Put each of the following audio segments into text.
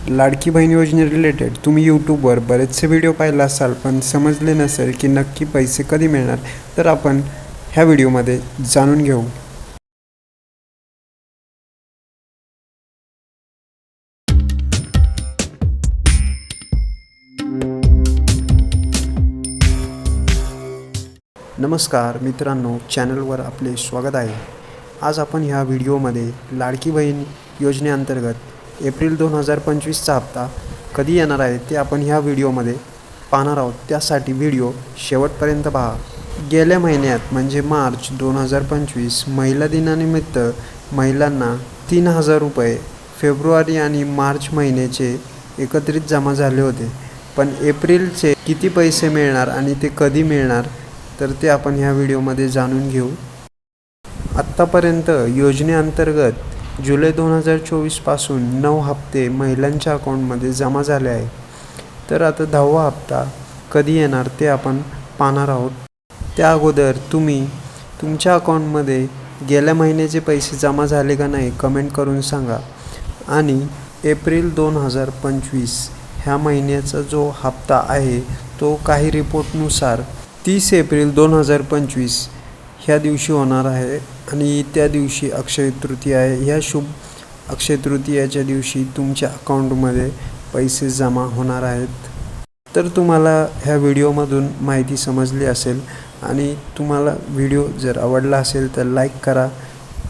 लाडकी बहीण योजने रिलेटेड तुम्ही यूट्यूबवर बरेचसे व्हिडिओ पाहिले असाल, पण समजले नसेल की नक्की पैसे कधी मिळणार, तर आपण ह्या व्हिडिओमध्ये जाणून घेऊ। नमस्कार मित्रांनो, चॅनलवर आपले स्वागत आहे। आज आपण ह्या व्हिडिओमध्ये लाडकी बहीण योजनेअंतर्गत एप्रिल 2025चा हप्ता कधी येणार आहे ते आपण ह्या व्हिडिओमध्ये पाहणार आहोत। त्यासाठी व्हिडिओ शेवटपर्यंत पहा। गेल्या महिन्यात म्हणजे मार्च 2025 महिला दिनानिमित्त महिलांना 3000 रुपये फेब्रुवारी आणि मार्च महिन्याचे एकत्रित जमा झाले होते, पण एप्रिलचे किती पैसे मिळणार आणि ते कधी मिळणार तर ते आपण ह्या व्हिडिओमध्ये जाणून घेऊ। आत्तापर्यंत योजनेअंतर्गत जुलै 2024 पासून 9 हप्ते महिलांच्या अकाउंटमध्ये जमा झाले आहे, तर आता 10वा हप्ता कधी येणार ते आपण पाहणार आहोत। त्या अगोदर तुम्ही तुमच्या अकाउंटमध्ये गेल्या महिन्याचे पैसे जमा झाले का नाही कमेंट करून सांगा। आणि एप्रिल 2025 ह्या महिन्याचा जो हप्ता आहे तो काही रिपोर्टनुसार 30 एप्रिल 2025 ह्या दिवशी होणार आहे आणि त्या दिवशी अक्षय तृतीया आहे। ह्या शुभ अक्षय तृतीयाच्या दिवशी तुमच्या अकाउंटमध्ये पैसे जमा होणार आहेत। तर तुम्हाला ह्या व्हिडिओमधून माहिती समजली असेल आणि तुम्हाला व्हिडिओ जर आवडला असेल तर लाईक करा।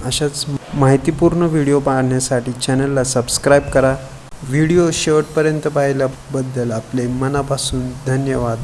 अशाच माहितीपूर्ण व्हिडिओ पाहण्यासाठी चॅनलला सबस्क्राईब करा। व्हिडिओ शेवटपर्यंत पाहिल्याबद्दल आपले मनापासून धन्यवाद।